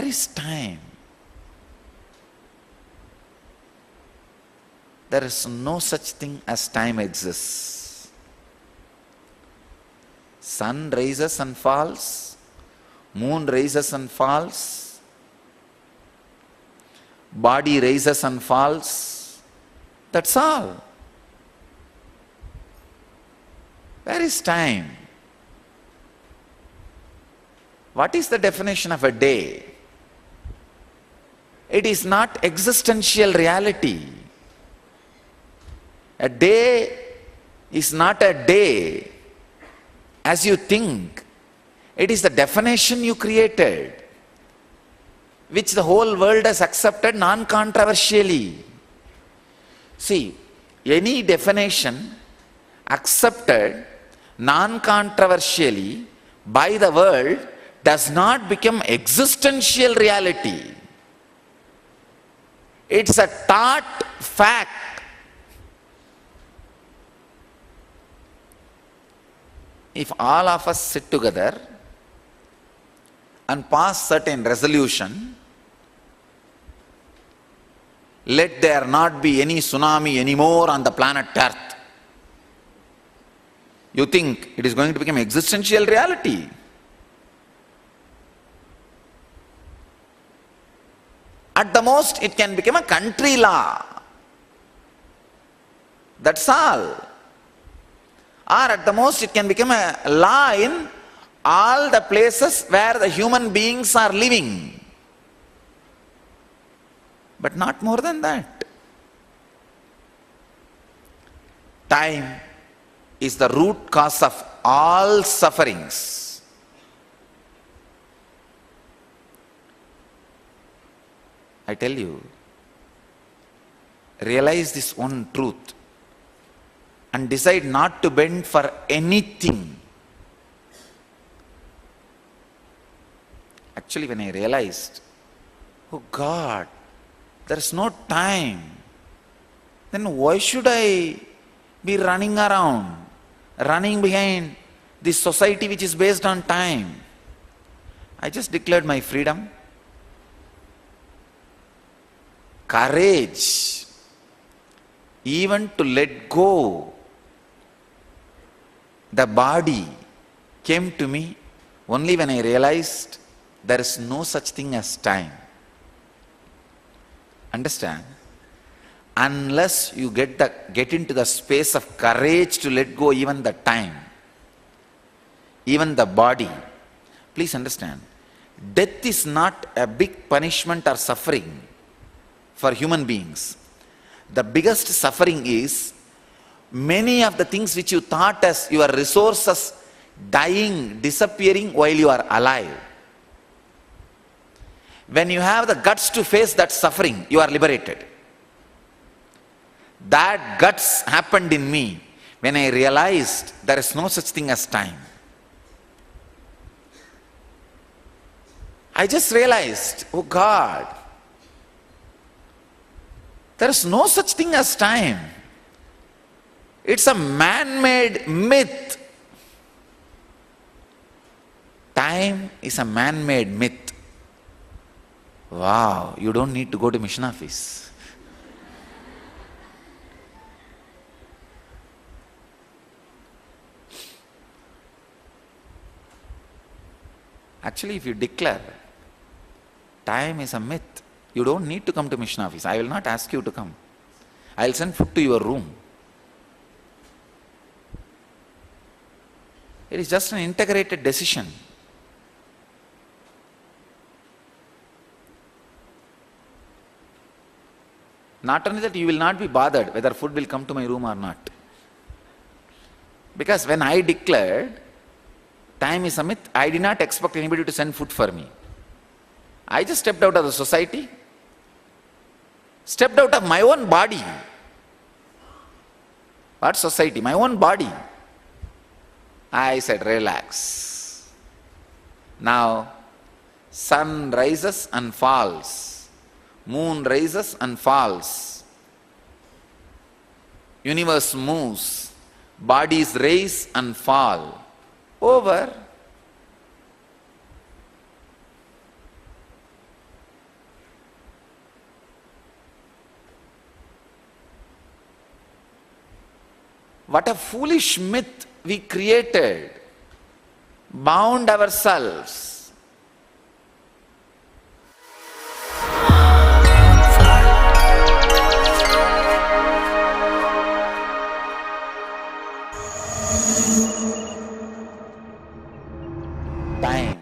Where is time? There is no such thing as time exists. Sun rises and falls, moon rises and falls, body rises and falls. That's all. Where is time? What is the definition of a day? It is not existential reality. A day is not a day as you think. It is the definition you created, which the whole world has accepted non-controversially. See, any definition accepted non-controversially by the world does not become existential reality. It's a taught fact. If all of us sit together and pass certain resolution, let there not be any tsunami anymore on the planet Earth, you think it is going to become existential reality? At the most, it can become a country law. That's all. Or at the most, it can become a law in all the places where the human beings are living. But not more than that. Time is the root cause of all sufferings. I tell you, realize this one truth and decide not to bend for anything. Actually, when I realized, oh God, there is no time, then why should I be running around, running behind this society which is based on time? I just declared my freedom. Courage, even to let go. The body came to me only when I realized there is no such thing as time. Understand? Unless you get into the space of courage to let go even the time, even the body. Please understand, death is not a big punishment or suffering for human beings. The biggest suffering is many of the things which you thought as your resources dying, disappearing while you are alive. When you have the guts to face that suffering, you are liberated. That guts happened in me when I realized there is no such thing as time. I just realized, oh God, there is no such thing as time. It's a man-made myth. Time is a man-made myth. Wow, you don't need to go to mission office. Actually, if you declare time is a myth, you don't need to come to mission office. I will not ask you to come. I will send food to your room. It is just an integrated decision. Not only that, you will not be bothered whether food will come to my room or not. Because when I declared time is a myth, I did not expect anybody to send food for me. I just stepped out of the society, stepped out of my own body. What society? My own body. I said, relax. Now, sun rises and falls. Moon rises and falls. Universe moves. Bodies rise and fall. Over. What a foolish myth we created, bound ourselves. Time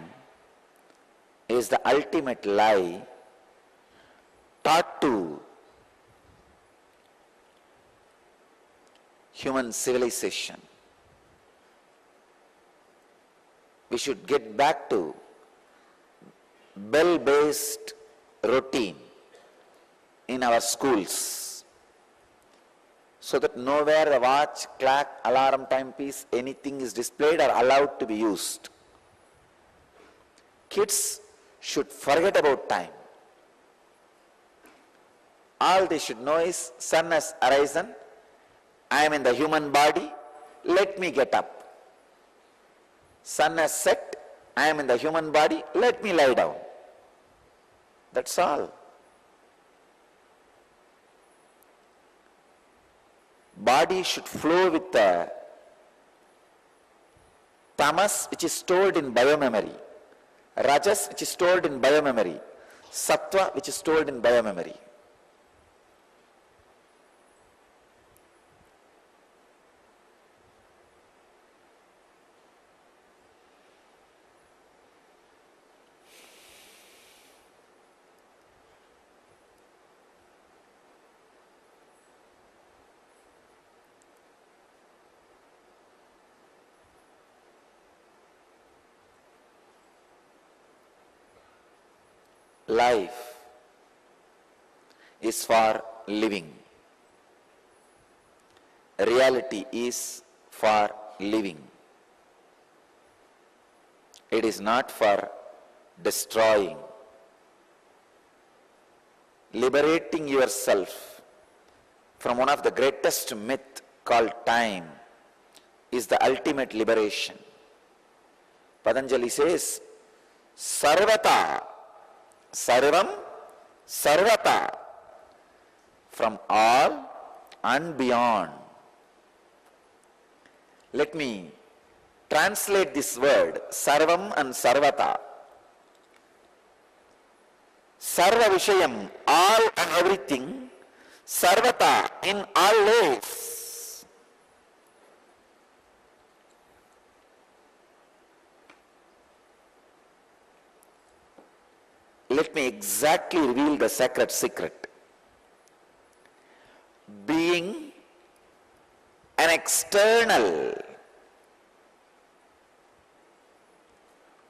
is the ultimate lie taught to human civilization. We should get back to bell-based routine in our schools, so that nowhere the watch, clock, alarm, timepiece, anything is displayed or allowed to be used. Kids should forget about time. All they should know is sun has arisen, I am in the human body, let me get up. Sun has set, I am in the human body, let me lie down. That's all. Body should flow with the tamas, which is stored in biomemory, rajas, which is stored in biomemory, sattva, which is stored in biomemory. Life is for living. Reality is for living. It is not for destroying. Liberating yourself from one of the greatest myths called time is the ultimate liberation. Patanjali says, Sarvata, Sarvam, Sarvata, from all and beyond. Let me translate this word, Sarvam and Sarvata. Sarva Vishayam, all and everything, Sarvata, in all ways. Let me exactly reveal the sacred secret. Being an external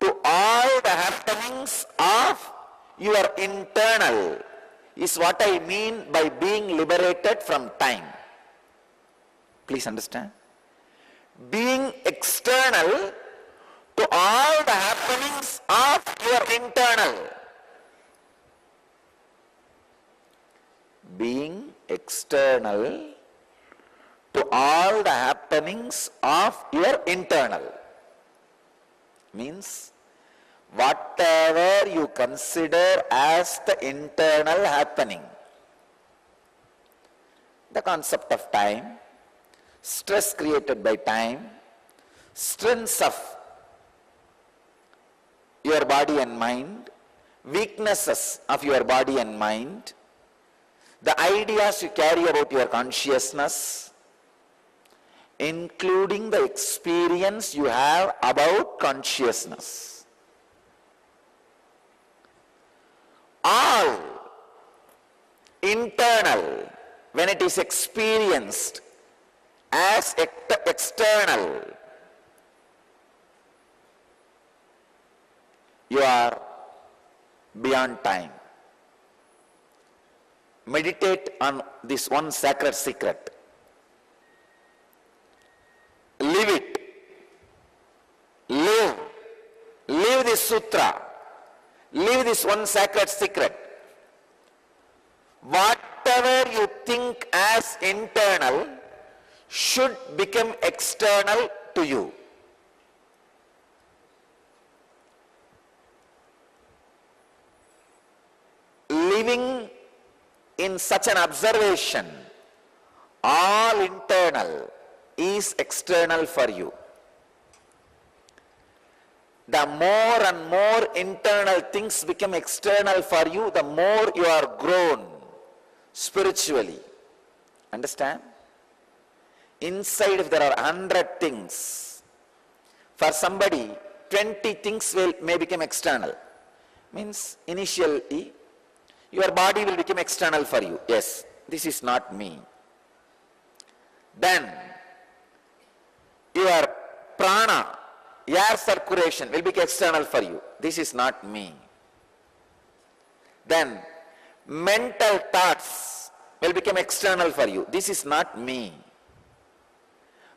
to all the happenings of your internal is what I mean by being liberated from time. Please understand. Being external to all the happenings of your internal. Being external to all the happenings of your internal means whatever you consider as the internal happening. The concept of time, stress created by time, strengths of your body and mind, weaknesses of your body and mind, the ideas you carry about your consciousness, including the experience you have about consciousness. All internal, when it is experienced as external, you are beyond time. Meditate on this one sacred secret. Live it. Live this sutra. Live this one sacred secret. Whatever you think as internal should become external to you. Living in such an observation, all internal is external for you. The more and more internal things become external for you, the more you are grown spiritually. Understand? Inside, if there are 100 things, for somebody 20 things may become external. Means initially your body will become external for you. Yes, this is not me. Then your prana, air circulation will become external for you. This is not me. Then mental thoughts will become external for you. This is not me.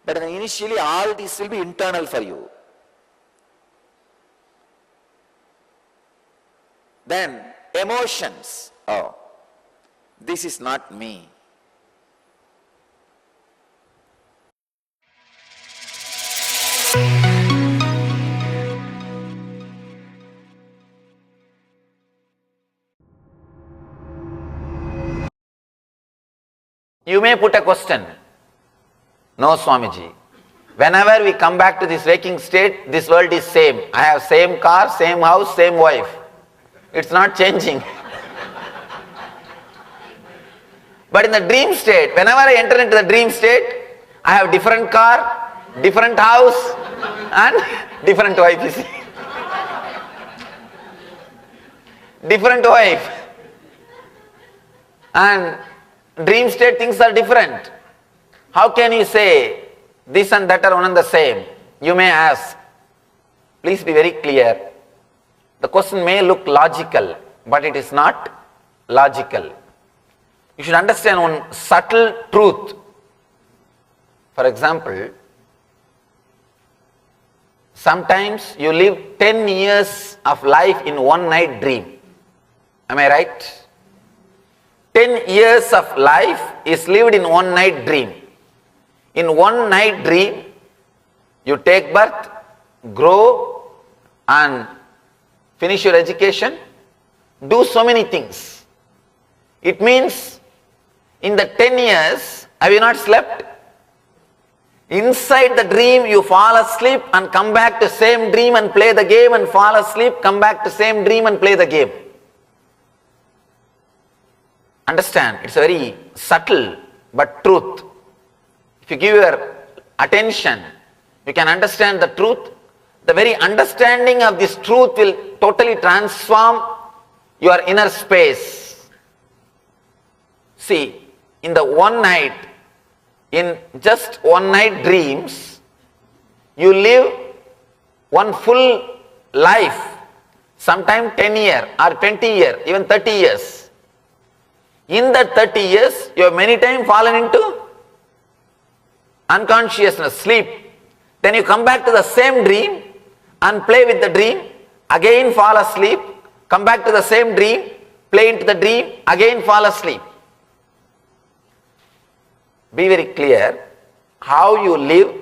But initially all these will be internal for you. Then emotions. Oh, this is not me. You may put a question. No, Swamiji. Whenever we come back to this waking state, this world is same. I have same car, same house, same wife. It's not changing. But in the dream state, whenever I enter into the dream state, I have different car, different house, and different wife, you see. Different wife. And dream state things are different. How can you say this and that are one and the same? You may ask. Please be very clear. The question may look logical, but it is not logical. You should understand one subtle truth. For example, sometimes you live 10 years of life in one night dream. Am I right? 10 years of life is lived in one night dream. In one night dream, you take birth, grow, and finish your education, do so many things. It means in the 10 years, have you not slept? Inside the dream, you fall asleep and come back to same dream and play the game, and fall asleep, come back to same dream and play the game. Understand, it's a very subtle but truth. If you give your attention, you can understand the truth. The very understanding of this truth will totally transform your inner space. See, in the one night, in just one night dreams, you live one full life, sometime 10 years or 20 years, even 30 years. In that 30 years, you have many times fallen into unconsciousness, sleep. Then you come back to the same dream and play with the dream, again fall asleep, come back to the same dream, play into the dream, again fall asleep. Be very clear, how you live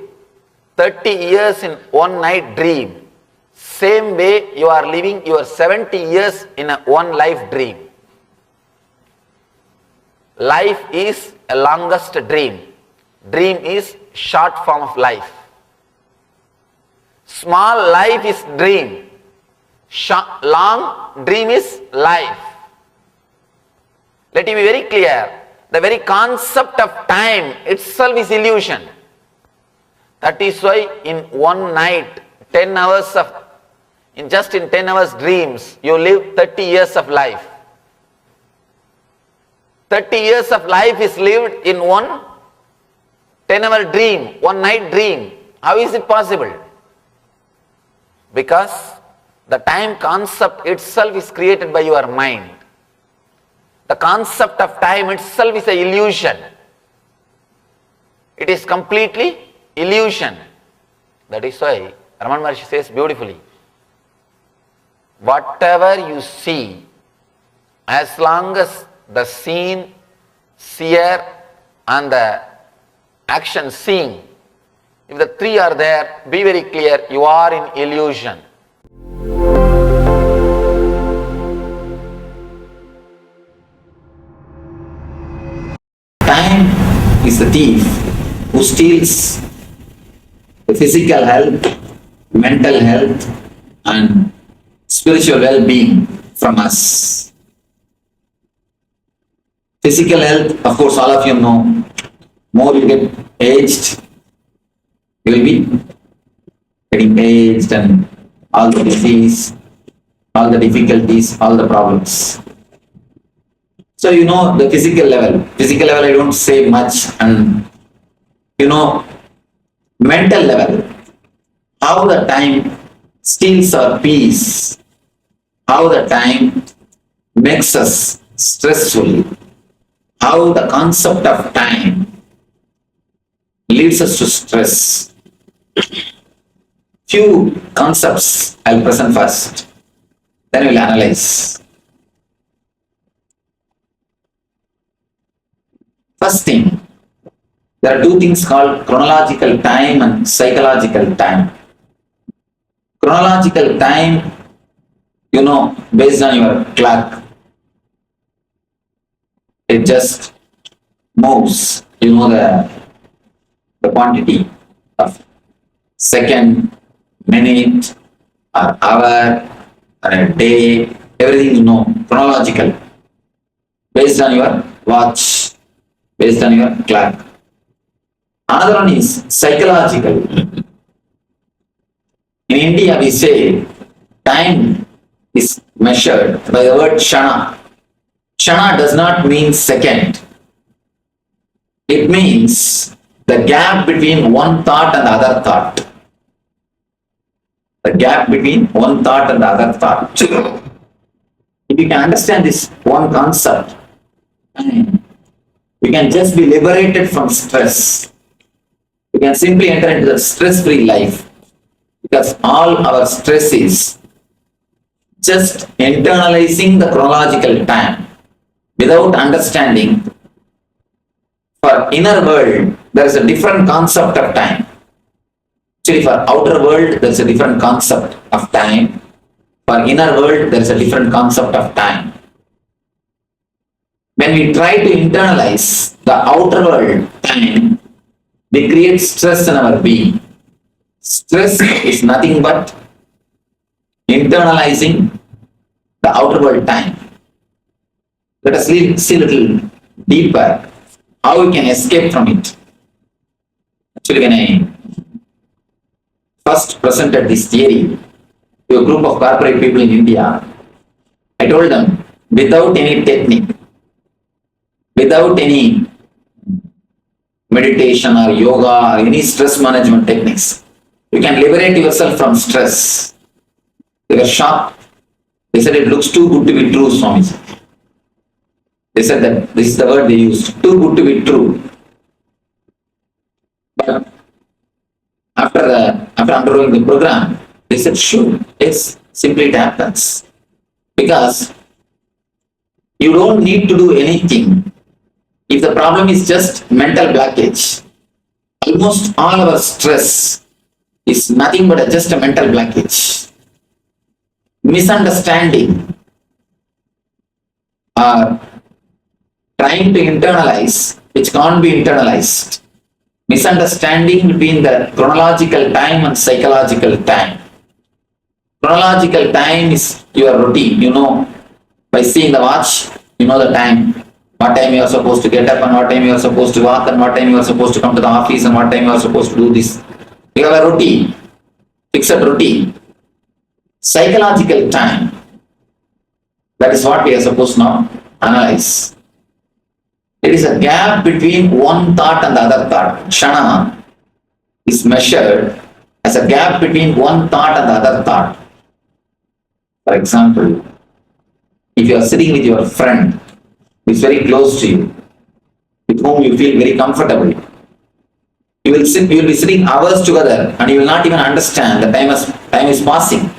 30 years in one night dream, same way you are living your 70 years in a one life dream. Life is a longest dream. Dream is short form of life. Small life is dream. Long dream is life. Let it be very clear. The very concept of time itself is illusion. That is why in one night, 10 hours of, in 10 hours dreams, you live 30 years of life. 30 years of life is lived in one 10-hour dream, one night dream. How is it possible? Because the time concept itself is created by your mind. The concept of time itself is an illusion. It is completely illusion. That is why Raman Maharshi says beautifully, whatever you see, as long as the scene, seer and the action seeing, if the three are there, be very clear, you are in illusion. Time is the thief who steals physical health, mental health, and spiritual well-being from us. Physical health, of course, all of you know, more you get aged, you will be getting aged and all the disease, all the difficulties, all the problems. So you know the physical level. Physical level I don't say much, and you know mental level, how the time steals our peace, how the time makes us stressful, how the concept of time leads us to stress. Few concepts I'll present first, then we'll analyze. First thing, there are two things called chronological time and psychological time. Chronological time, you know, based on your clock, it just moves. You know the quantity of second, minute, or hour, or a day, everything you know, chronological, based on your watch, based on your clock. Another one is psychological. In India, we say time is measured by the word shana. Shana does not mean second. It means the gap between one thought and the other thought. The gap between one thought and the other thought. If you can understand this one concept, we can just be liberated from stress. We can simply enter into the stress-free life, because all our stress is just internalizing the chronological time without understanding. For inner world, there is a different concept of time. Actually, for outer world, there is a different concept of time. For inner world, there is a different concept of time. When we try to internalize the outer world time, we create stress in our being. Stress is nothing but internalizing the outer world time. Let us see a little deeper how we can escape from it. Actually, when I first presented this theory to a group of corporate people in India, I told them, without any technique, without any meditation or yoga or any stress management techniques, you can liberate yourself from stress. They were shocked. They said, it looks too good to be true, Swamiji. They said that this is the word they used, too good to be true. But after undergoing the program, they said, sure, yes, simply it happens. Because you don't need to do anything. If the problem is just mental blockage, almost all our stress is nothing but just a mental blockage. Misunderstanding or trying to internalize which can't be internalized. Misunderstanding between the chronological time and psychological time. Chronological time is your routine, you know, by seeing the watch, you know the time, what time you are supposed to get up and what time you are supposed to walk and what time you are supposed to come to the office and what time you are supposed to do this. You have a routine, fixed routine. Psychological time, that is what we are supposed to now analyze. It is a gap between one thought and the other thought. Shana is measured as a gap between one thought and the other thought. For example, if you are sitting with your friend who is very close to you, with whom you feel very comfortable, you will be sitting hours together and you will not even understand the time is passing.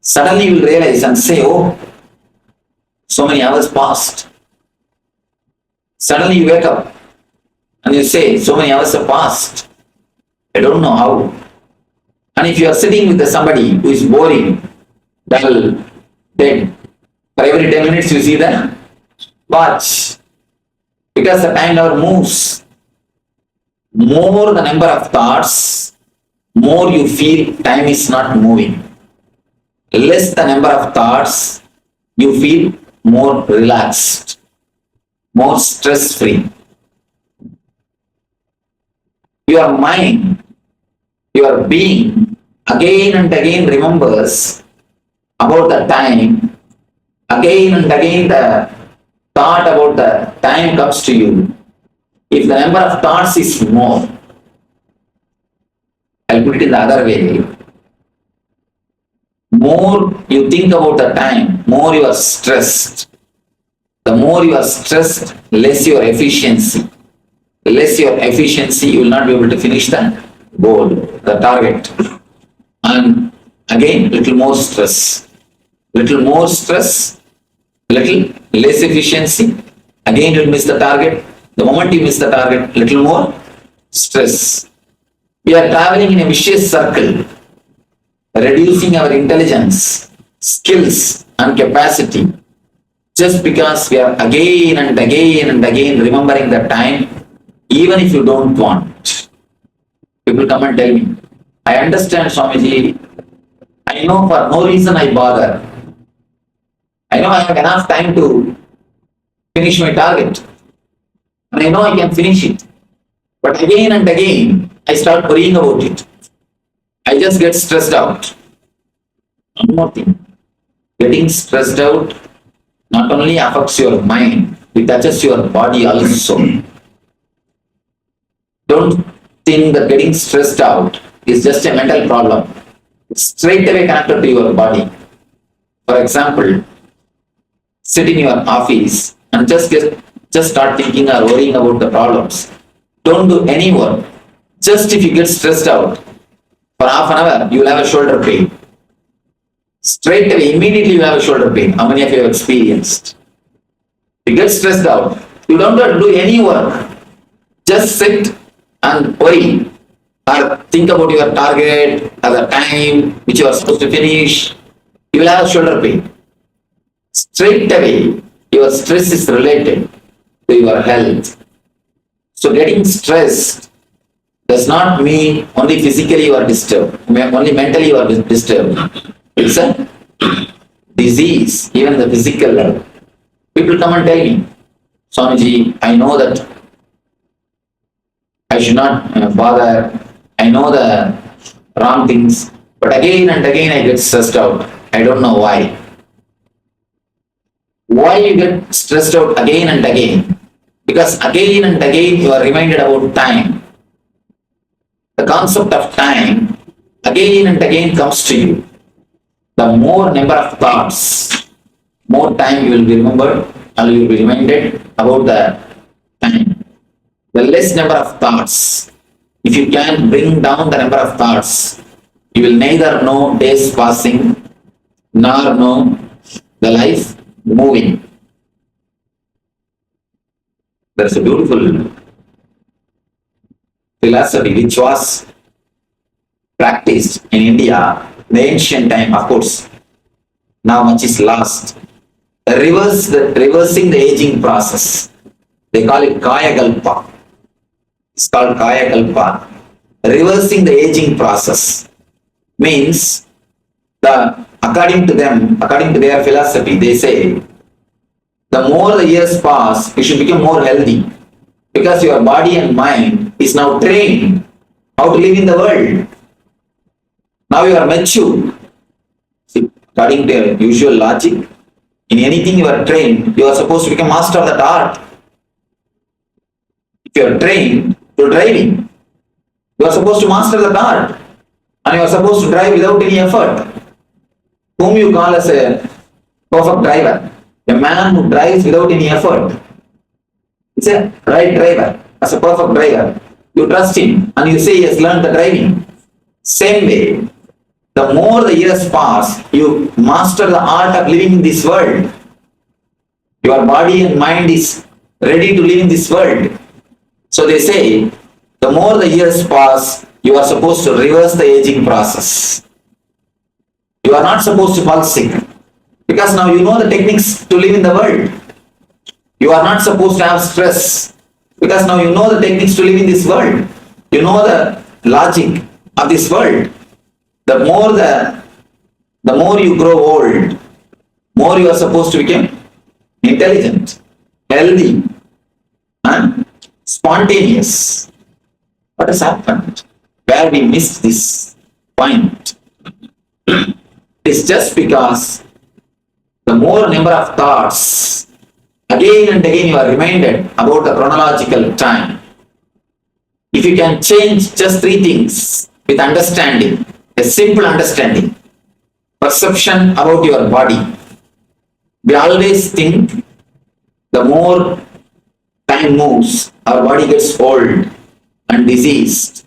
Suddenly you will realize and say, oh, so many hours passed. Suddenly you wake up and you say, so many hours have passed. I don't know how. And if you are sitting with somebody who is boring, dull, dead, for every 10 minutes you see the watch. Because the time never moves. More the number of thoughts, more you feel time is not moving. Less the number of thoughts, you feel more relaxed, more stress free. Your mind, your being again and again remembers about the time, again and again the thought about the time comes to you. If the number of thoughts is more, I'll put it in the other way. More you think about the time, more you are stressed. The more you are stressed, less your efficiency. Less your efficiency, you will not be able to finish the goal, the target. And again, little more stress. Little more stress, little less efficiency. Again, you will miss the target. The moment you miss the target, little more stress. We are traveling in a vicious circle, reducing our intelligence, skills, and capacity just because we are again and again and again remembering the time, even if you don't want. People come and tell me, I understand, Swamiji. I know for no reason I bother. I know I have enough time to finish my target. And I know I can finish it. But again and again, I start worrying about it. I just get stressed out. One more thing. Getting stressed out not only affects your mind, it touches your body also. Don't think that getting stressed out is just a mental problem. It's straight away connected to your body. For example, sit in your office and just start thinking or worrying about the problems. Don't do any work. Just if you get stressed out, for half an hour, you will have a shoulder pain. Straight away, immediately you have a shoulder pain. How many of you have experienced? You get stressed out. You don't have to do any work. Just sit and worry. Or think about your target or the time which you are supposed to finish. You will have shoulder pain. Straight away, your stress is related to your health. So getting stressed does not mean only physically you are disturbed, only mentally you are disturbed. It's a disease, even the physical level. People come and tell me, Swamiji, I know that I should not bother. I know the wrong things, but again and again I get stressed out. I don't know why. Why you get stressed out again and again? Because again and again you are reminded about time. The concept of time again and again comes to you. The more number of thoughts, more time you will be remembered and you will be reminded about the time. The less number of thoughts, if you can bring down the number of thoughts, you will neither know days passing nor know the life moving. There is a beautiful philosophy which was practiced in India in the ancient time, of course. Now much is lost. Reversing the aging process. They call it Kaya Kalpa. It's called Kaya Kalpa. Reversing the aging process means according to their philosophy, they say the more the years pass, you should become more healthy because your body and mind is now trained how to live in the world. Now you are mature. See, according to usual logic, in anything you are trained, you are supposed to become master of that art. If you are trained to driving, you are supposed to master that art and you are supposed to drive without any effort. Whom you call as a perfect driver? A man who drives without any effort. It's a right driver, as a perfect driver. You trust him and you say he has learned the driving. Same way, the more the years pass, you master the art of living in this world. Your body and mind is ready to live in this world. So they say, the more the years pass, you are supposed to reverse the aging process. You are not supposed to fall sick because now you know the techniques to live in the world. You are not supposed to have stress because now you know the techniques to live in this world. You know the logic of this world. The more the more you grow old, more you are supposed to become intelligent, healthy, and spontaneous. What has happened? Where we missed this point? It's just because the more number of thoughts, again and again you are reminded about the chronological time. If you can change just three things with understanding, a simple understanding, perception about your body. We always think the more time moves, our body gets old and diseased.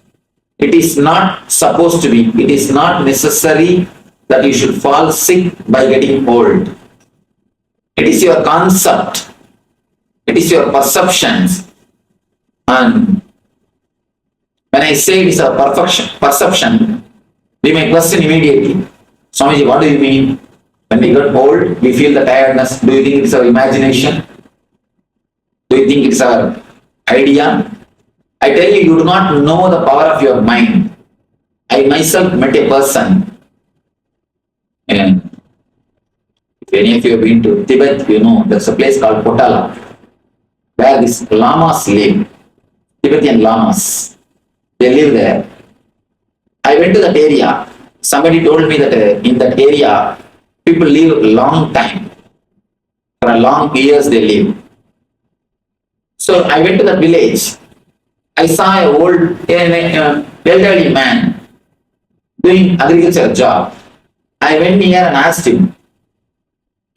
It is not supposed to be. It is not necessary that you should fall sick by getting old. It is your concept. It is your perceptions. And when I say it is a perception, we may question immediately. Swamiji, what do you mean? When we get old, we feel the tiredness. Do you think it's our imagination? Do you think it's our idea? I tell you, you do not know the power of your mind. I myself met a person, and if any of you have been to Tibet, you know there's a place called Potala, where these lamas live, Tibetan lamas. They live there. I went to that area. Somebody told me that in that area, people live a long time. For a long years they live. So I went to that village. I saw an elderly man doing agriculture job. I went near and asked him.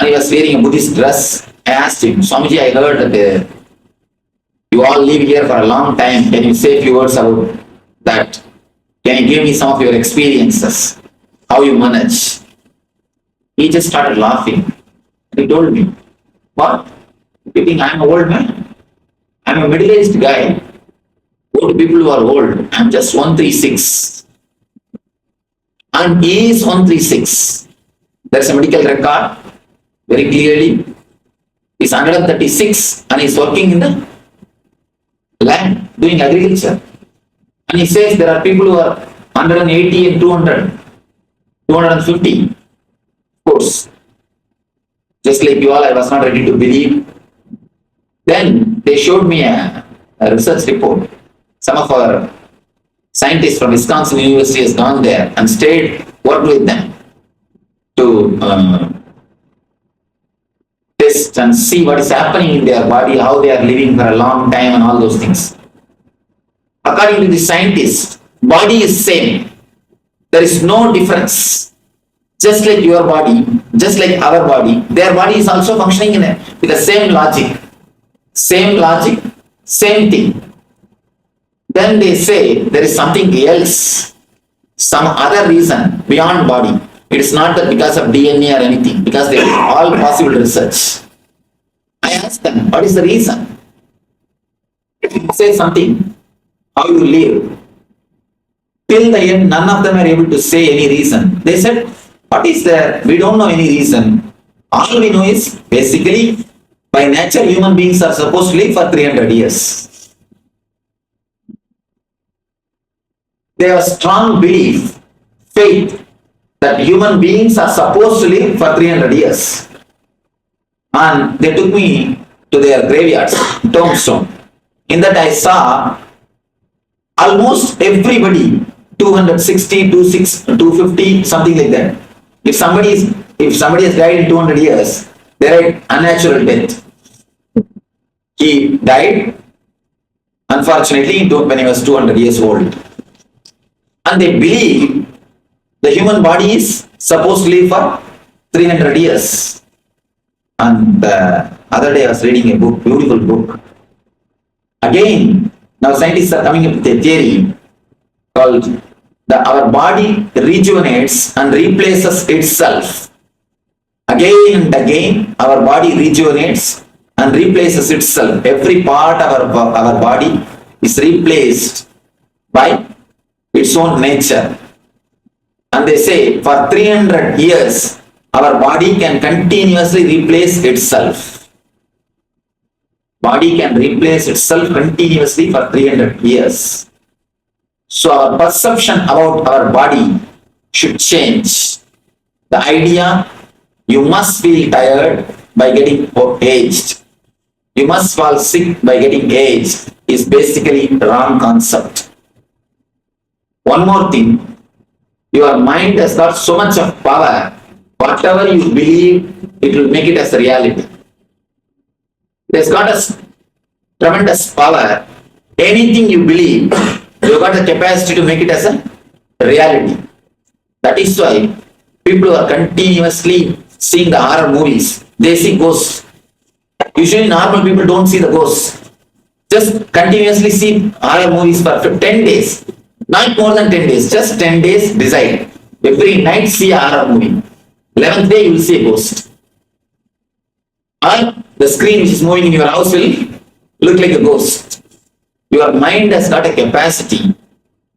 And he was wearing a Buddhist dress. I asked him, Swamiji, I heard that you all live here for a long time. Can you say a few words about that? Can you give me some of your experiences? How you manage? He just started laughing. He told me, what? You think I'm an old man? I'm a middle-aged guy. Old people who are old. I'm just 136. And he is 136. There's a medical record very clearly. He's 136 and he's working in the land doing agriculture. And he says there are people who are 180 and 200, 250. Of course, just like you all, I was not ready to believe. Then they showed me a research report. Some of our scientists from Wisconsin University has gone there and stayed, worked with them to test and see what is happening in their body, how they are living for a long time and all those things. According to the scientists, body is same. There is no difference. Just like your body, just like our body, their body is also functioning with the same logic. Same logic, same thing. Then they say there is something else, some other reason beyond body. It is not that because of DNA or anything, because they have all possible research. I asked them, what is the reason? Say something, how you live. Till the end, none of them are able to say any reason. They said, what is there? We don't know any reason. All we know is, basically, by nature, human beings are supposed to live for 300 years. They have strong belief, faith, that human beings are supposed to live for 300 years. And they took me to their graveyards, tombstone. In that I saw almost everybody, 260, 250, something like that. If somebody has died in 200 years, they died unnatural death. He died, unfortunately, when he was 200 years old. And they believe the human body is supposed to live for 300 years. And the other day I was reading a book, beautiful book. Again, now scientists are coming up with a theory called our body rejuvenates and replaces itself. Again and again, our body rejuvenates and replaces itself. Every part of our body is replaced by its own nature. And they say for 300 years, our body can continuously replace itself. Body can replace itself continuously for 300 years. So our perception about our body should change. The idea you must feel tired by getting aged, you must fall sick by getting aged is basically wrong concept. One more thing, your mind has got so much of power. Whatever you believe, it will make it as a reality. It has got a tremendous power. Anything you believe, you got the capacity to make it as a reality. That is why people who are continuously seeing the horror movies, they see ghosts. Usually normal people don't see the ghosts. Just continuously see horror movies for 10 days. Not more than 10 days, just 10 days decide. Every night see a horror movie. 11th day you will see a ghost. Or the screen which is moving in your house will look like a ghost. Your mind has got a capacity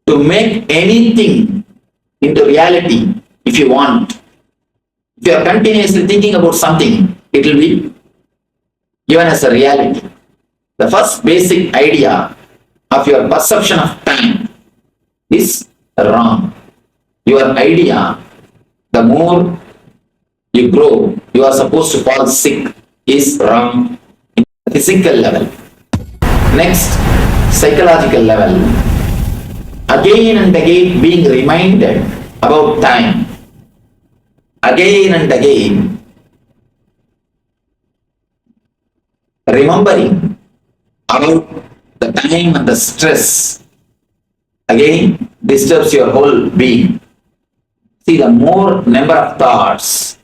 to make anything into reality if you want. If you are continuously thinking about something, it will be given as a reality. The first basic idea of your perception of time is wrong. Your idea, the more you grow, you are supposed to fall sick, is wrong in the physical level. Next, psychological level. Again and again being reminded about time. Again and again remembering about the time and the stress again disturbs your whole being. See, the more number of thoughts,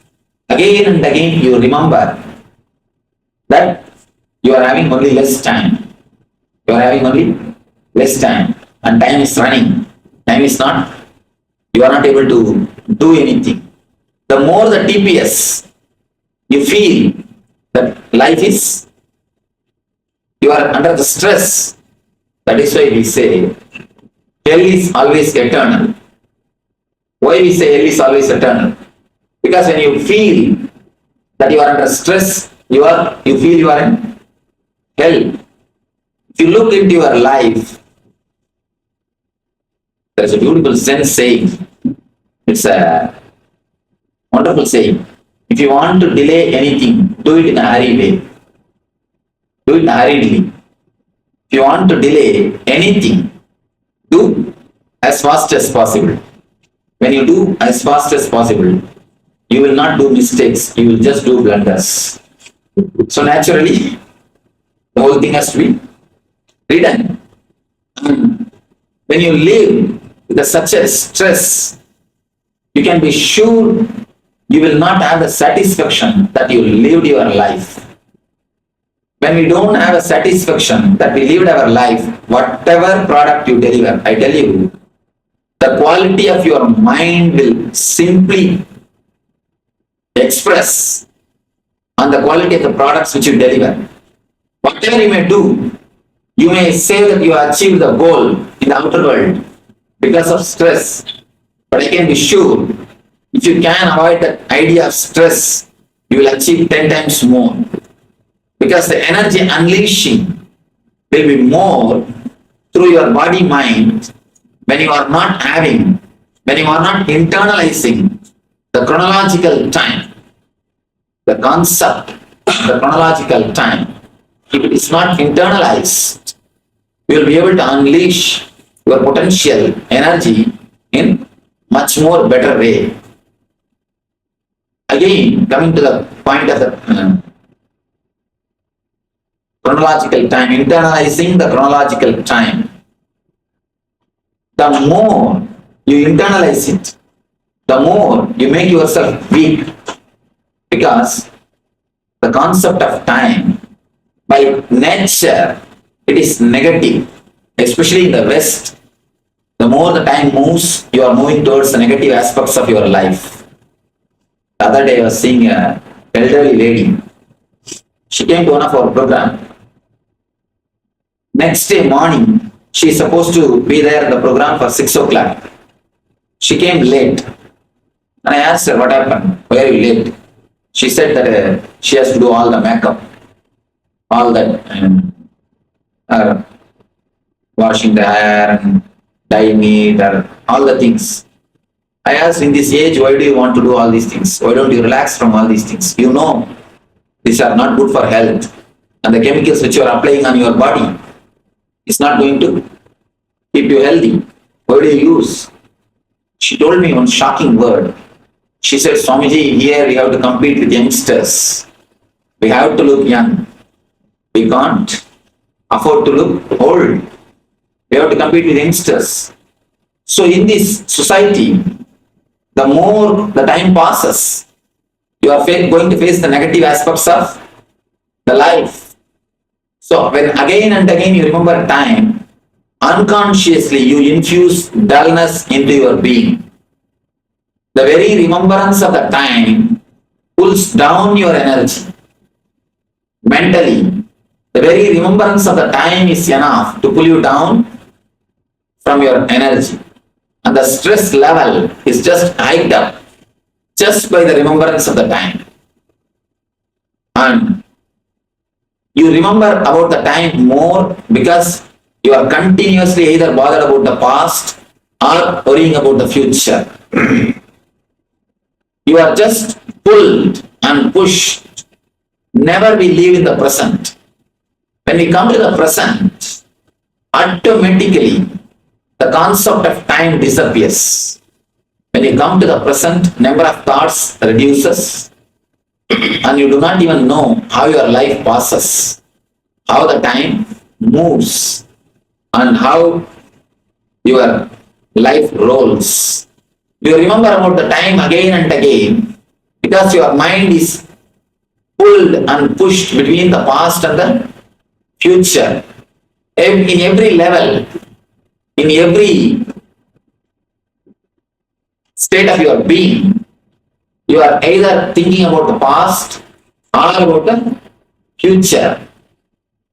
again and again you remember that you are having only less time. You are having only less time and time is running. Time is not, you are not able to do anything. The more the TPS, you feel that life is, you are under the stress. That is why we say hell is always eternal. Why we say hell is always eternal? Because when you feel that you are under stress, you feel you are in hell. If you look into your life, there is a beautiful Zen saying. It's a wonderful saying. If you want to delay anything, do it in a hurried way. Do it hurriedly. If you want to delay anything, do as fast as possible. When you do as fast as possible, you will not do mistakes. You will just do blunders. So naturally, the whole thing has to be redone. And when you live with such a stress, you can be sure you will not have the satisfaction that you lived your life. When we don't have a satisfaction that we lived our life, whatever product you deliver, I tell you, the quality of your mind will simply express on the quality of the products which you deliver. Whatever you may do, you may say that you achieved the goal in the outer world because of stress. But I can be sure, if you can avoid that idea of stress, you will achieve 10 times more. Because the energy unleashing will be more through your body mind when you are not internalizing the chronological time, the concept, the chronological time. If it is not internalized, you will be able to unleash your potential energy in much more better way. Again, coming to the point of the chronological time, internalizing the chronological time. The more you internalize it, the more you make yourself weak, because the concept of time by nature it is negative, especially in the West. The more the time moves, you are moving towards the negative aspects of your life. The other day I was seeing an elderly lady. She came to one of our program. Next day morning, she is supposed to be there at the program for 6 o'clock. She came late. And I asked her, what happened? Why are you late? She said that she has to do all the makeup, all that, washing the hair and dye meat, or all the things. I asked, in this age, why do you want to do all these things? Why don't you relax from all these things? You know, these are not good for health. And the chemicals which you are applying on your body is not going to keep you healthy. Why do you use? She told me one shocking word. She said, Swamiji, here we have to compete with youngsters. We have to look young. We can't afford to look old. We have to compete with youngsters. So in this society, the more the time passes, you are going to face the negative aspects of the life. So when again and again you remember time, unconsciously you infuse dullness into your being. The very remembrance of the time pulls down your energy mentally. The very remembrance of the time is enough to pull you down from your energy. And the stress level is just hiked up just by the remembrance of the time. And you remember about the time more because you are continuously either bothered about the past or worrying about the future. You are just pulled and pushed. Never we live in the present. When we come to the present, automatically the concept of time disappears. When you come to the present, number of thoughts reduces and you do not even know how your life passes, how the time moves, and how your life rolls. You remember about the time again and again because your mind is pulled and pushed between the past and the future. In every level, in every state of your being, you are either thinking about the past or about the future.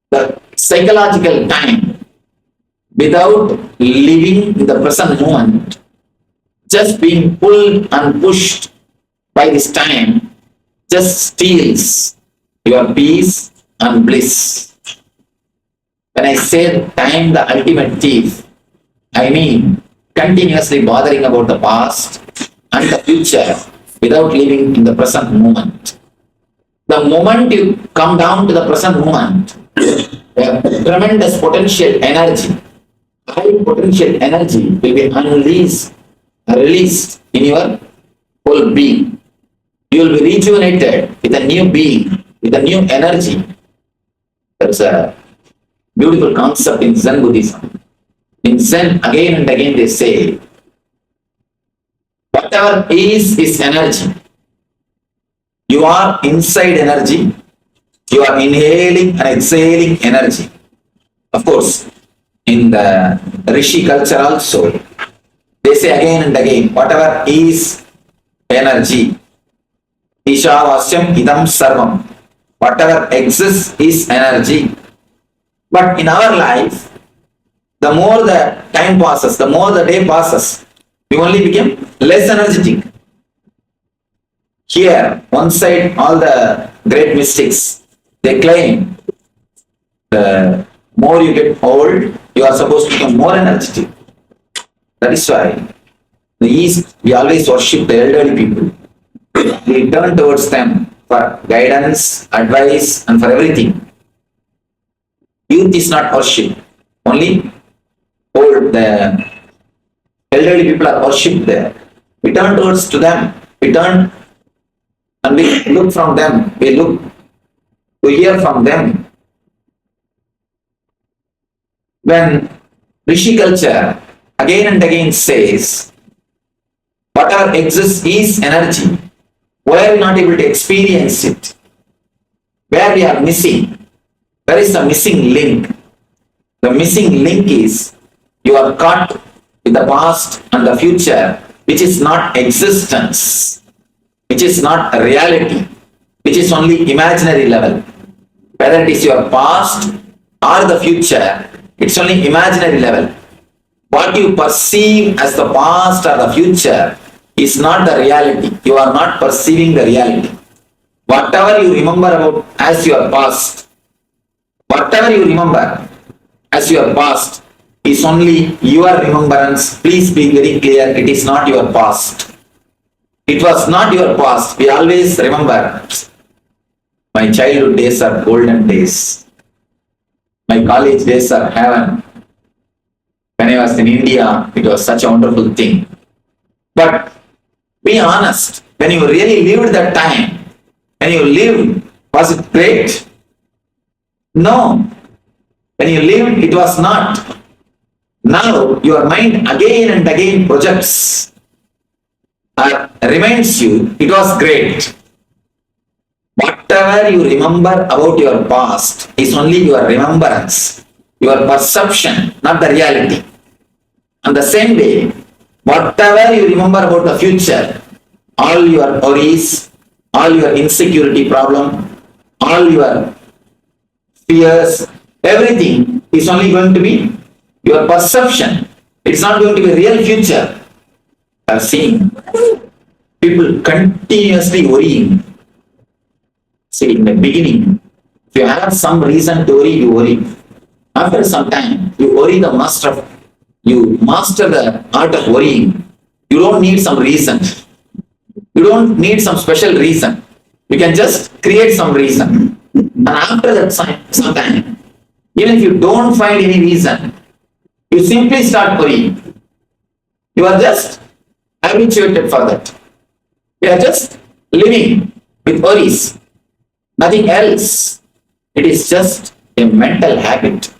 The psychological time without living in the present moment, just being pulled and pushed by this time, just steals your peace and bliss. When I say time, the ultimate thief, I mean continuously bothering about the past and the future without living in the present moment. The moment you come down to the present moment, a tremendous potential energy, high potential energy will be released in your whole being. You will be rejuvenated with a new being, with a new energy. That's a beautiful concept in Zen Buddhism. In Zen, again and again they say, whatever is energy. You are inside energy. You are inhaling and exhaling energy. Of course, in the Rishi culture also, they say again and again, whatever is energy. Ishavasyam idam sarvam. Whatever exists is energy. But in our life, the more the time passes, the more the day passes, we only become less energetic. Here, one side, all the great mystics, they claim the more you get old, you are supposed to become more energetic. That is why in the East, we always worship the elderly people. We turn towards them for guidance, advice, and for everything. Youth is not worship. Only old, the elderly people are worshipped there. We turn towards to them. We turn and we look from them. We look to hear from them. When Rishi culture again and again says, whatever exists is energy, why are we not able to experience it? Where we are missing? Where is the missing link? The missing link is you are caught with the past and the future, which is not existence, which is not reality, which is only imaginary level. Whether it is your past or the future, it's only imaginary level. What you perceive as the past or the future is not the reality. You are not perceiving the reality. Whatever you remember about as your past, whatever you remember as your past, is only your remembrance. Please be very clear, it is not your past. It was not your past. We always remember, my childhood days are golden days. My college days are heaven. When I was in India, it was such a wonderful thing. But be honest, when you really lived that time, when you lived, was it great? No. When you lived, it was not. Now your mind again and again projects or reminds you it was great. Whatever you remember about your past is only your remembrance, your perception, not the reality. And the same way, whatever you remember about the future, all your worries, all your insecurity problem, all your fears, everything is only going to be your perception. It's not going to be real future. I've seen people continuously worrying. See, in the beginning, if you have some reason to worry, you worry. After some time, you worry you master the art of worrying. You don't need some reason. You don't need some special reason. You can just create some reason. And after that some time, even if you don't find any reason, you simply start worrying. You are just habituated for that. You are just living with worries. Nothing else. It is just a mental habit.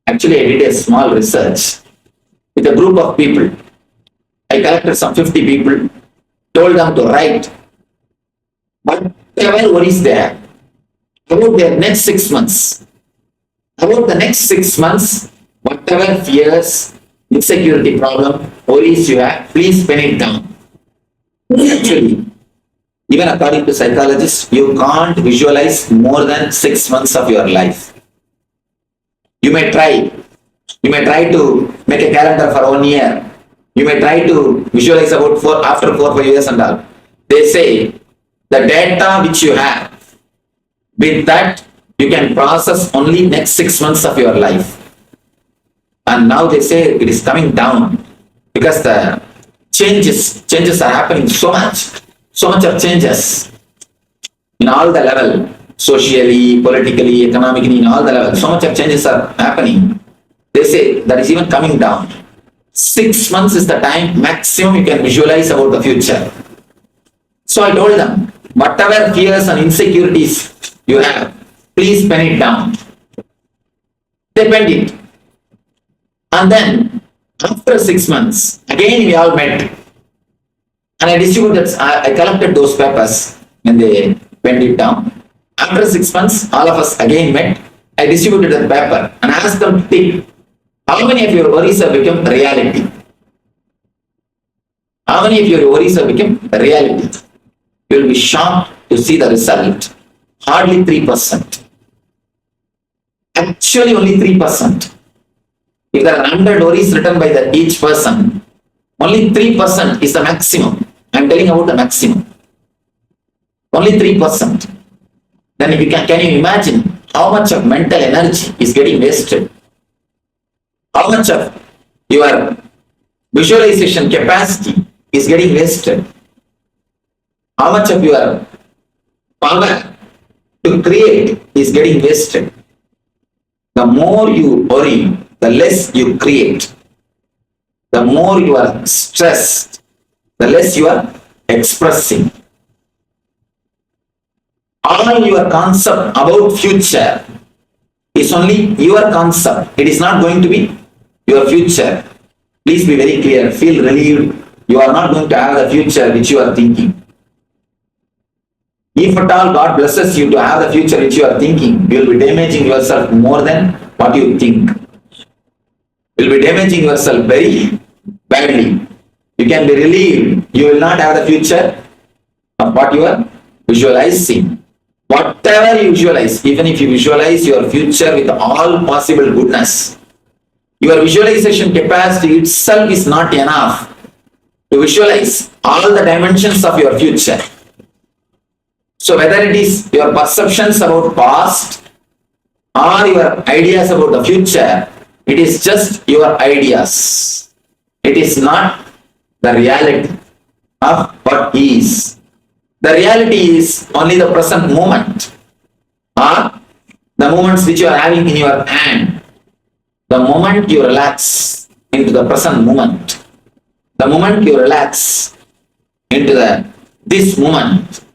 Actually, I did a small research with a group of people. I collected some 50 people, told them to write whatever worries they have about their next 6 months. About the next 6 months, whatever fears, insecurity problem, worries you have, please pen it down. Actually, even according to psychologists, you can't visualize more than 6 months of your life. You may try. You may try to make a calendar for 1 year. You may try to visualize about after 4 5 years and all. They say the data which you have, with that you can process only next 6 months of your life. And now they say it is coming down because the changes are happening so much of changes in all the level, socially, politically, economically, in all the levels, so much of changes are happening. They say that is even coming down. 6 months is the time maximum you can visualize about the future. So I told them, whatever fears and insecurities you have, please pen it down. They penned it. And then, after 6 months, again we all met. And I collected those papers when they penned it down. After 6 months, all of us again met. I distributed the paper and asked them to think, how many of your worries have become reality? How many of your worries have become reality? You will be shocked to see the result. Hardly 3%. Actually, only 3%. If there are 100 worries written by each person, only 3% is the maximum. I am telling about the maximum. Only 3%. Then if you can you imagine how much of mental energy is getting wasted? How much of your visualization capacity is getting wasted? How much of your power to create is getting wasted? The more you worry, the less you create. The more you are stressed, the less you are expressing. All your concept about future is only your concept. It is not going to be your future. Please be very clear. Feel relieved. You are not going to have the future which you are thinking. If at all God blesses you to have the future which you are thinking, you will be damaging yourself more than what you think. You will be damaging yourself very badly. You can be relieved. You will not have the future of what you are visualizing. Whatever you visualize, even if you visualize your future with all possible goodness, your visualization capacity itself is not enough to visualize all the dimensions of your future. So whether it is your perceptions about past or your ideas about the future, It is just your ideas. It is not the reality of what is. The reality is only the present moment, or the moments which you are having in your hand. The moment you relax into the present moment, the moment you relax into this moment,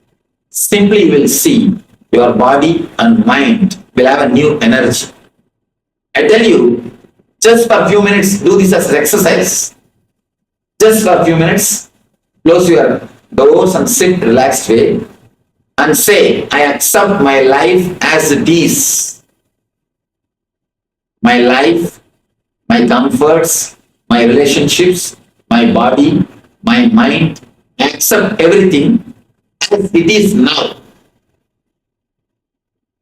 simply you will see your body and mind will have a new energy. I tell you, just for a few minutes, do this as an exercise. Just for a few minutes, close your doors and sit relaxed way and say, I accept my life as it is. My life, my comforts, my relationships, my body, my mind, I accept everything as it is now.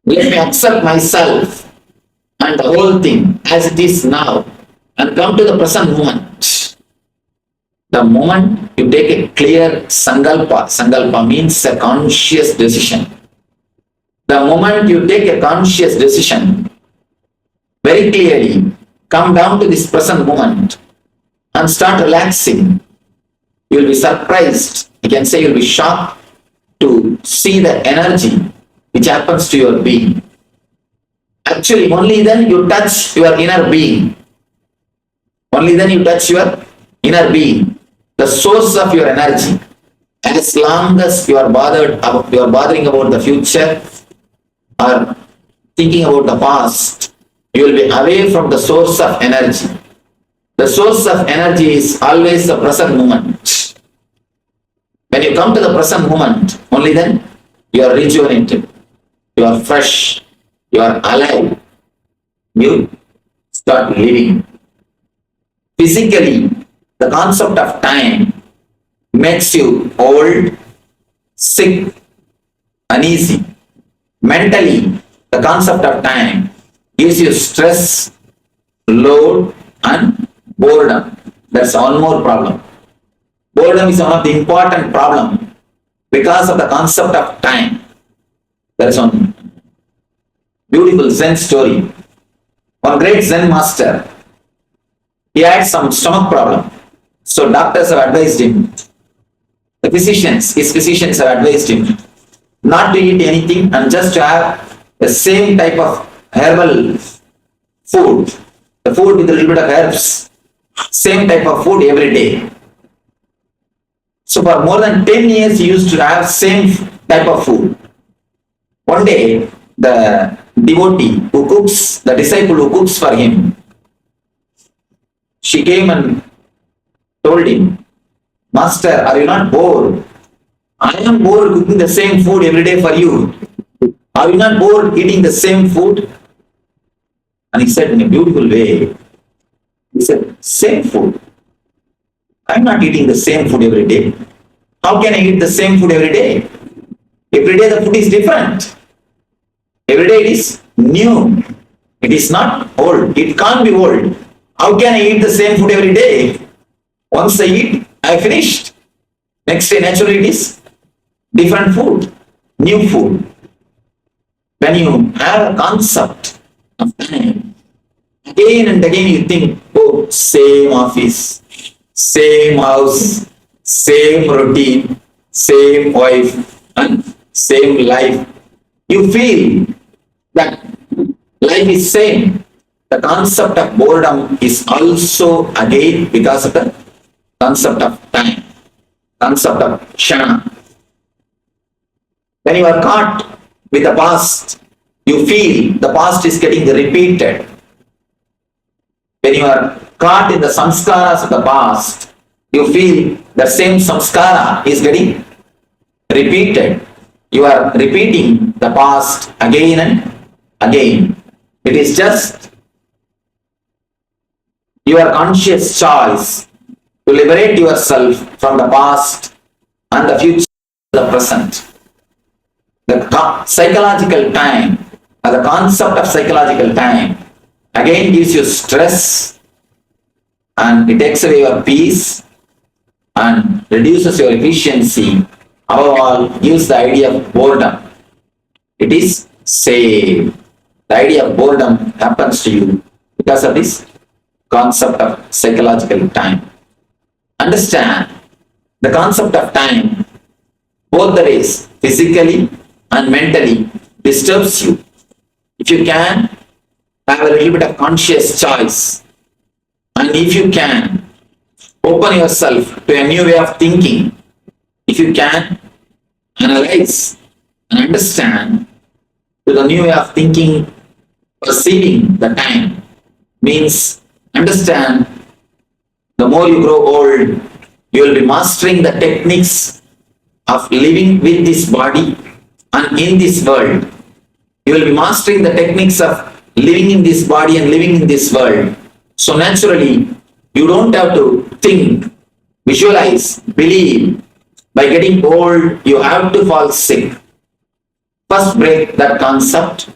Let me accept myself and the whole thing as it is now and come to the present moment. The moment you take a clear sankalpa means a conscious decision. The moment you take a conscious decision, very clearly come down to this present moment and start relaxing, you will be surprised. You can say you'll be shocked to see the energy which happens to your being. Actually, only then you touch your inner being. Only then you touch your inner being, the source of your energy. As long as you are bothering about the future or thinking about the past, you will be away from the source of energy. The source of energy is always the present moment. When you come to the present moment, only then you are rejuvenated, you are fresh, you are alive, you start living. Physically, the concept of time makes you old, sick, uneasy. Mentally, the concept of time gives you stress, load, and boredom. That's one more problem. Boredom is one of the important problem because of the concept of time. That's one beautiful Zen story. One great Zen master, he had some stomach problem. So doctors have advised him, his physicians have advised him not to eat anything and just to have the same type of herbal food, the food with a little bit of herbs, same type of food every day. So for more than 10 years, he used to have same type of food. One day, the devotee who cooks, the disciple who cooks for him, she came and told him, Master, are you not bored? I am bored cooking the same food every day for you. Are you not bored eating the same food? And he said in a beautiful way, he said, same food. I'm not eating the same food every day. How can I eat the same food every day? Every day the food is different. Every day it is new. It is not old. It can't be old. How can I eat the same food every day? Once I eat, I finished. Next day, naturally, it is different food, new food. When you have a concept of time, again and again you think, oh, same office, same house, same routine, same wife, and same life. You feel that life is same. The concept of boredom is also again because of the concept of time, concept of kshana. When you are caught with the past, you feel the past is getting repeated. When you are caught in the samskaras of the past, you feel the same samskara is getting repeated. You are repeating the past again and again. It is just your conscious choice to liberate yourself from the past and the future, the present. The psychological time, or the concept of psychological time, again gives you stress and it takes away your peace and reduces your efficiency. Above all, gives the idea of boredom. It is same. The idea of boredom happens to you because of this concept of psychological time. Understand the concept of time, both the ways, physically and mentally, disturbs you. If you can, have a little bit of conscious choice, and if you can, open yourself to a new way of thinking. If you can, analyze and understand to the new way of thinking, perceiving the time means understand the more you grow old, you will be mastering the techniques of living with this body and in this world. You will be mastering the techniques of living in this body and living in this world. So naturally, you don't have to think, visualize, believe. By getting old, you have to fall sick. First, break that concept.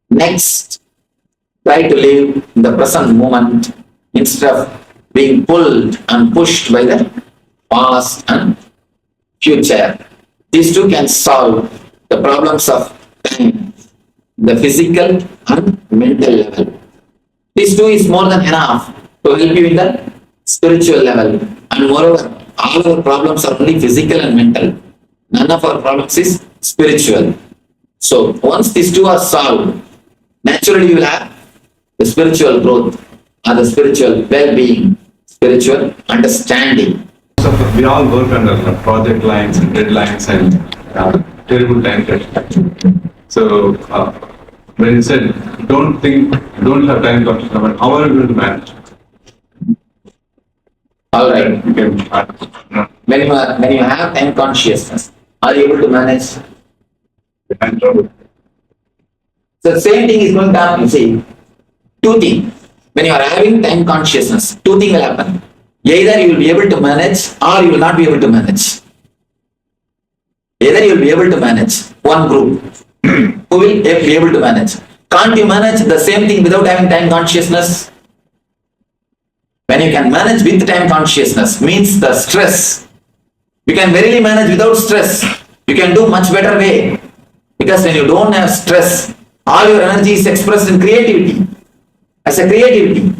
Next, try to live in the present moment instead of being pulled and pushed by the past and future. These two can solve the problems of time, the physical and mental level. These two is more than enough to help you in the spiritual level. And moreover, all our problems are only physical and mental. None of our problems is spiritual. So once these two are solved, naturally you will have the spiritual growth or the spiritual well-being, spiritual understanding. So we all work under project lines and deadlines and terrible time pressure. So when you said don't have time to but how are you going to manage? All right. Okay. When you have time consciousness, are you able to manage? So the same thing is going to happen. You see, two things. When you are having time consciousness, two things will happen. Either you will be able to manage or you will not be able to manage. Either you will be able to manage one group who will be able to manage. Can't you manage the same thing without having time consciousness? When you can manage with time consciousness means the stress. You can verily manage without stress. You can do much better way. Because when you don't have stress, all your energy is expressed in creativity. As a creativity,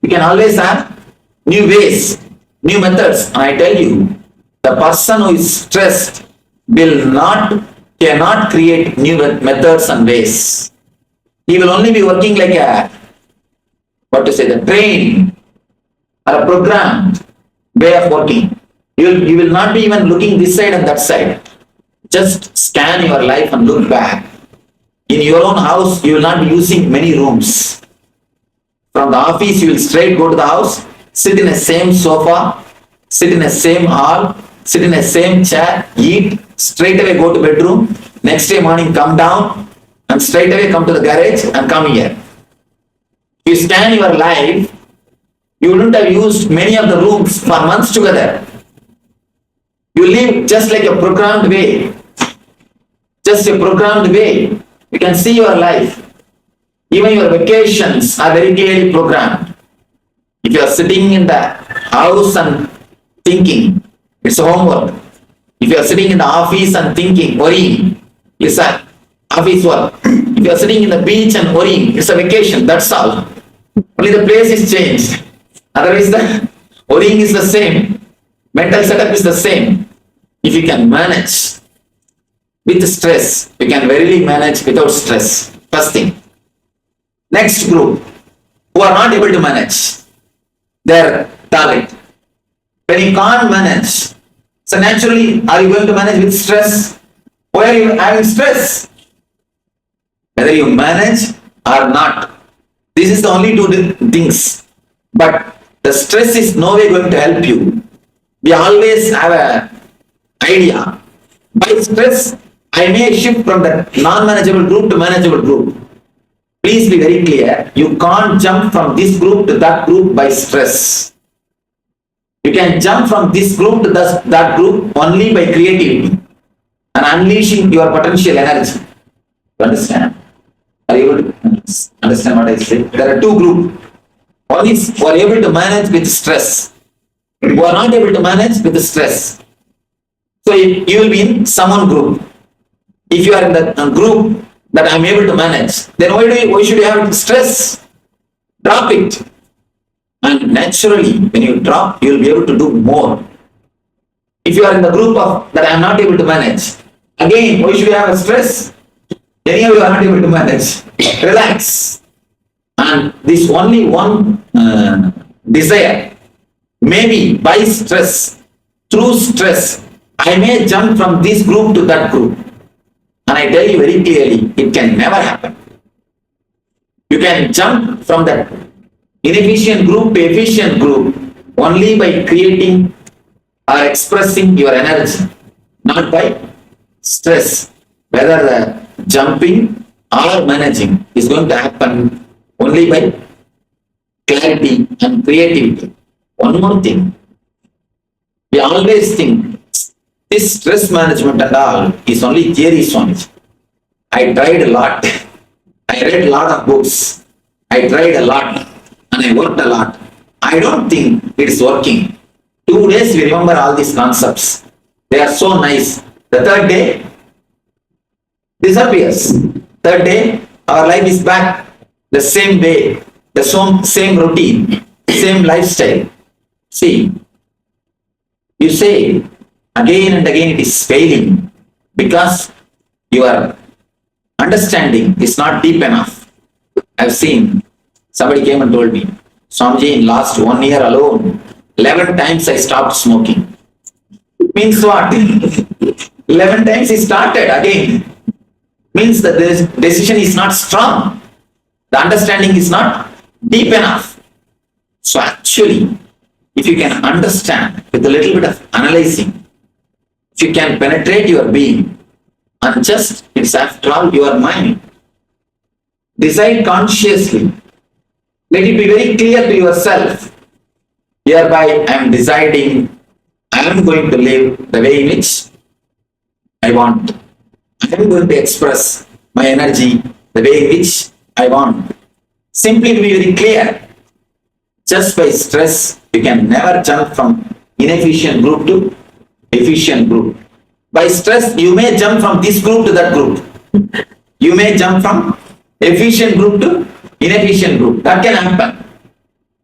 you can always have new ways, new methods. And I tell you, the person who is stressed cannot create new methods and ways. He will only be working like the train or a programmed way of working. You will not be even looking this side and that side. Just scan your life and look back. In your own house, you will not be using many rooms. From the office, you will straight go to the house, sit in the same sofa, sit in the same hall, sit in the same chair, eat, straight away go to bedroom, next day morning come down and straight away come to the garage and come here. You scan your life, you wouldn't have used many of the rooms for months together. You live just like a programmed way. Just a programmed way. You can see your life. Even your vacations are very clearly programmed. If you are sitting in the house and thinking, it's homework. If you are sitting in the office and thinking, worrying, it's a office work. If you are sitting in the beach and worrying, it's a vacation, that's all. Only the place is changed. Otherwise, the worrying is the same. Mental setup is the same. If you can manage with stress, you can verily manage without stress. First thing. Next group, who are not able to manage their target. When you can't manage, so naturally, are you going to manage with stress? Why are you having stress? Whether you manage or not. This is the only two things. But the stress is no way going to help you. We always have an idea. By stress, I may shift from the non-manageable group to manageable group. Please be very clear. You can't jump from this group to that group by stress. You can jump from this group to that group only by creativity and unleashing your potential energy. You understand? Are you able to understand what I say? There are two groups. One is who are able to manage with stress. Who are not able to manage with stress. So you will be in someone group. If you are in the group that I am able to manage, then why should you have stress? Drop it. And naturally, when you drop, you will be able to do more. If you are in the group of that I am not able to manage, again, why should you have a stress? Anyhow, you are not able to manage. Relax. And this only one desire, maybe by stress, through stress, I may jump from this group to that group. And I tell you very clearly, it can never happen. You can jump from that inefficient group to efficient group only by creating or expressing your energy, not by stress. Whether the jumping or managing is going to happen only by clarity and creativity. One more thing, we always think this stress management and all is only theory, Swamiji. I tried a lot. I read a lot of books. I tried a lot and I worked a lot. I don't think it is working. 2 days we remember all these concepts. They are so nice. The third day disappears. Third day, our life is back the same way, the same routine, same lifestyle. See, you say again and again it is failing because your understanding is not deep enough. I've seen somebody came and told me, Swamiji, in last 1 year alone, 11 times I stopped smoking. Means what? 11 times he started again. Means that this decision is not strong. The understanding is not deep enough. So actually, if you can understand with a little bit of analyzing, if you can penetrate your being, and just, it's after all your mind. Decide consciously. Let it be very clear to yourself. Hereby I am deciding, I am going to live the way in which I want. I am going to express my energy the way in which I want. Simply be very clear. Just by stress, you can never jump from inefficient group to efficient group. By stress, you may jump from this group to that group. You may jump from efficient group to inefficient group. That can happen.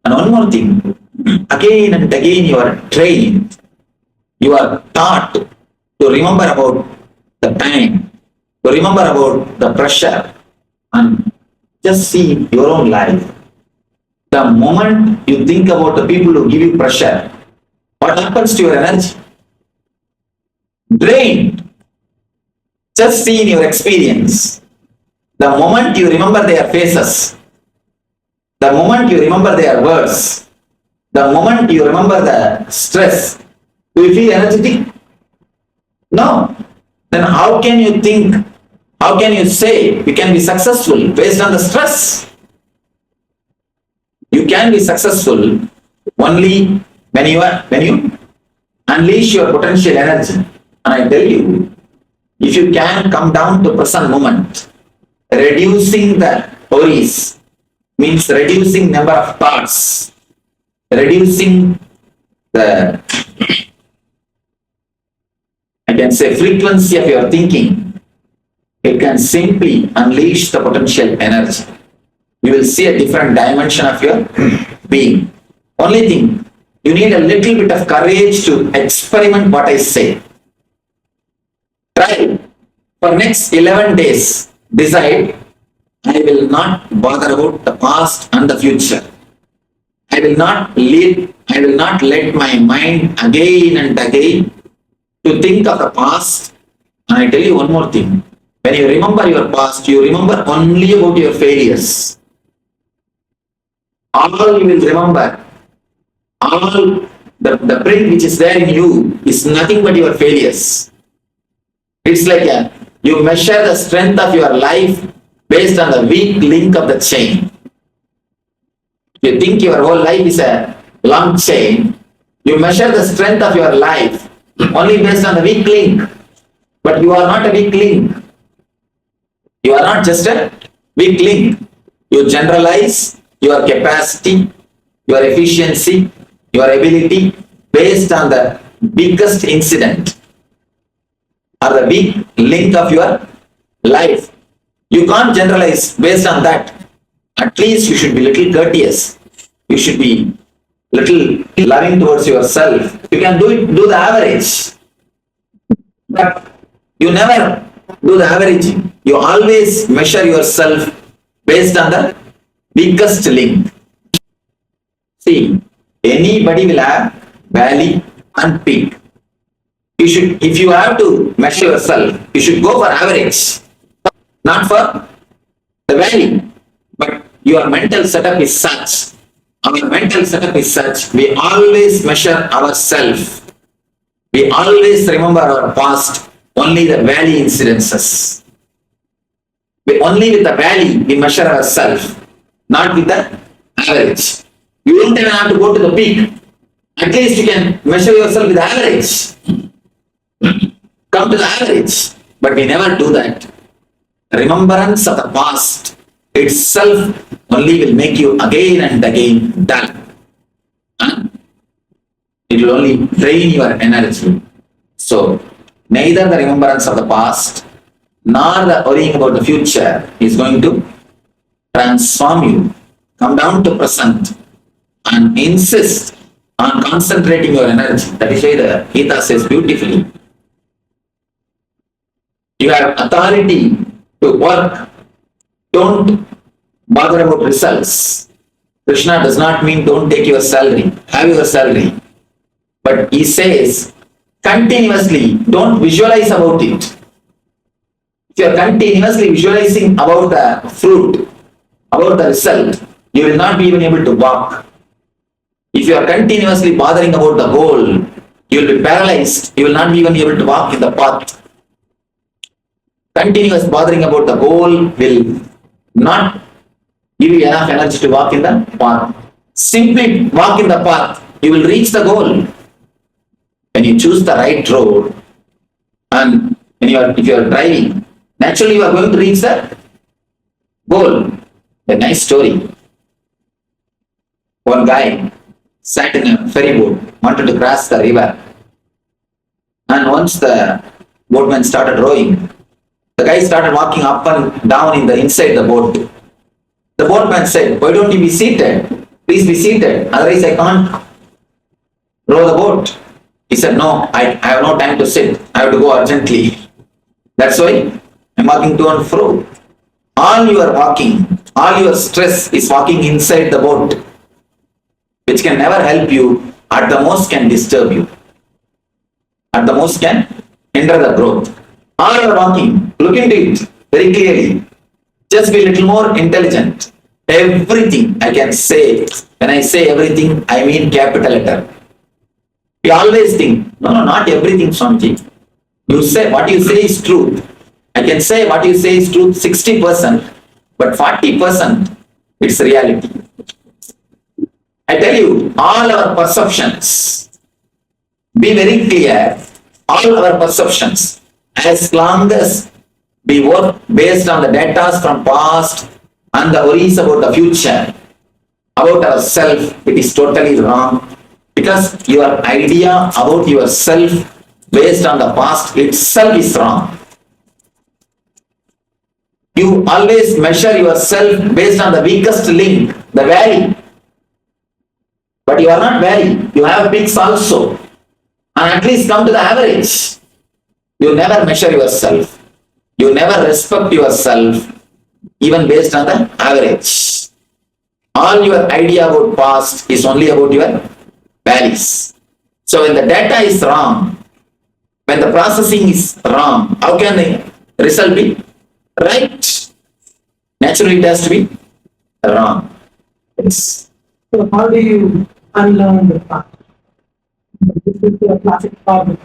And one more thing, again and again you are trained, you are taught to remember about the time, to remember about the pressure, and just see your own life. The moment you think about the people who give you pressure, what happens to your energy? Drained. Just see in your experience. The moment you remember their faces, the moment you remember their words, the moment you remember the stress, do you feel energetic? No. Then how can you think, how can you say you can be successful based on the stress? You can be successful only when you unleash your potential energy. And I tell you, if you can come down to present moment, reducing the worries, means reducing number of thoughts, reducing the, I can say, frequency of your thinking, it can simply unleash the potential energy. You will see a different dimension of your being. Only thing, you need a little bit of courage to experiment what I say. Try for next 11 days. Decide, I will not bother about the past and the future. I will not let my mind again and again to think of the past. And I tell you one more thing. When you remember your past, you remember only about your failures. All you will remember, all the print which is there in you is nothing but your failures. It's like you measure the strength of your life based on the weak link of the chain. You think your whole life is a long chain. You measure the strength of your life only based on the weak link. But you are not a weak link. You are not just a weak link. You generalize your capacity, your efficiency, your ability based on the biggest incident or the weak link of your life. You can't generalize based on that. At least you should be little courteous. You should be little loving towards yourself, you can do the average. But you never do the averaging. You always measure yourself based on the weakest link. See, anybody will have valley and peak. You should, if you have to measure yourself, you should go for average, not for the valley. But your mental setup is such, our mental setup is such, we always measure ourselves. We always remember our past, only the valley incidences. Only with the valley we measure ourselves, not with the average. You don't even have to go to the peak. At least you can measure yourself with the average. Come to the average. But we never do that. Remembrance of the past itself only will make you again and again dull. It will only drain your energy. So, neither the remembrance of the past nor the worrying about the future is going to transform you. Come down to present and insist on concentrating your energy. That is why the Gita says beautifully, you have authority to work. Don't bother about results. Krishna does not mean don't take your salary. Have your salary. But he says continuously, don't visualize about it. If you are continuously visualizing about the fruit, about the result, you will not be even able to walk. If you are continuously bothering about the goal, you will be paralyzed. You will not be even able to walk in the path. Continuous bothering about the goal will not give you enough energy to walk in the path. Simply walk in the path, you will reach the goal. When you choose the right road and if you are driving, naturally you are going to reach the goal. A nice story. One guy sat in a ferry boat, wanted to cross the river. And once the boatman started rowing, the guy started walking up and down inside the boat. The boatman said, "Why don't you be seated? Please be seated. Otherwise I can't row the boat." He said, "No, I have no time to sit. I have to go urgently. That's why I'm walking to and fro." All your walking, all your stress is walking inside the boat, which can never help you, at the most can disturb you. At the most can hinder the growth. All your walking, look into it very clearly. Just be a little more intelligent. Everything I can say, when I say everything, I mean capital letter. We always think, no, not everything, Swamiji. You say, what you say is truth. I can say what you say is truth 60%, but 40% it's reality. I tell you, all our perceptions, be very clear, all our perceptions, as long as we work based on the data from past and the worries about the future, about ourselves, it is totally wrong. Because your idea about yourself based on the past itself is wrong. You always measure yourself based on the weakest link, the valley. But you are not valley, you have peaks also. And at least come to the average. You never measure yourself. You never respect yourself even based on the average. All your idea about past is only about your valleys. So when the data is wrong, when the processing is wrong, how can the result be right? Naturally it has to be wrong. Yes. So how do you unlearn the past? This is the classic problem.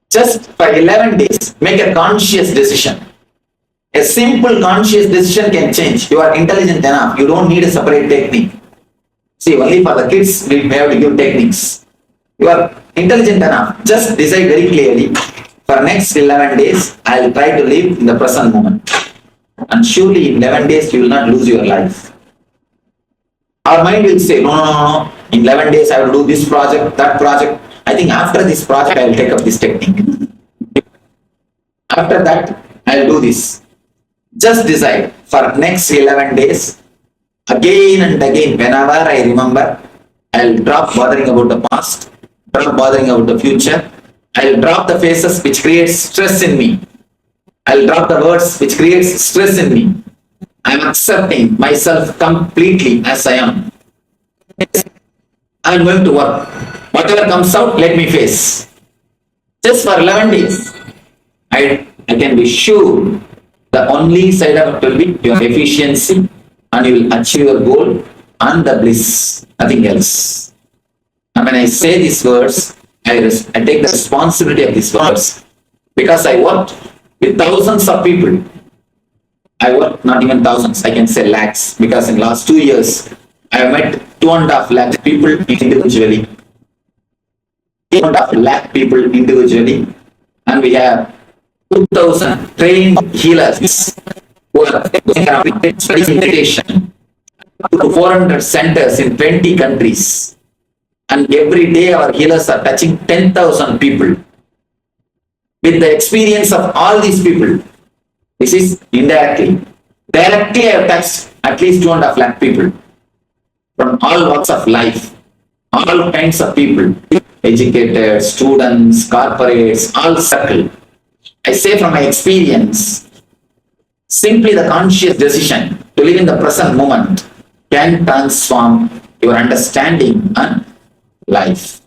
Just for 11 days, make a conscious decision. A simple conscious decision can change. You are intelligent enough. You don't need a separate technique. See, only for the kids we have to give techniques. You are intelligent enough. Just decide very clearly. For next 11 days, I will try to live in the present moment. And surely in 11 days, you will not lose your life. Our mind will say, no. In 11 days, I will do this project, that project. I think after this project, I will take up this technique. After that, I will do this. Just decide for next 11 days, again and again, whenever I remember, I'll drop bothering about the past, drop bothering about the future. I'll drop the faces which creates stress in me. I'll drop the words which creates stress in me. I'm accepting myself completely as I am. I'm going to work. Whatever comes out, let me face. Just for 11 days. I can be sure the only side of it will be your efficiency and you will achieve your goal and the bliss, nothing else. And when I say these words, I take the responsibility of these words because I worked with thousands of people. I worked not even thousands, I can say lakhs, because in last 2 years, I have met 2.5 lakh people individually. 2.5 lakh people individually, and we have 2,000 trained healers who are studying meditation to 400 centers in 20 countries. And every day our healers are touching 10,000 people. With the experience of all these people, this is indirectly. Directly I have touched at least 2.5 lakh people from all walks of life, all kinds of people, educated, students, corporates, all circle. I say from my experience, simply the conscious decision to live in the present moment can transform your understanding and life.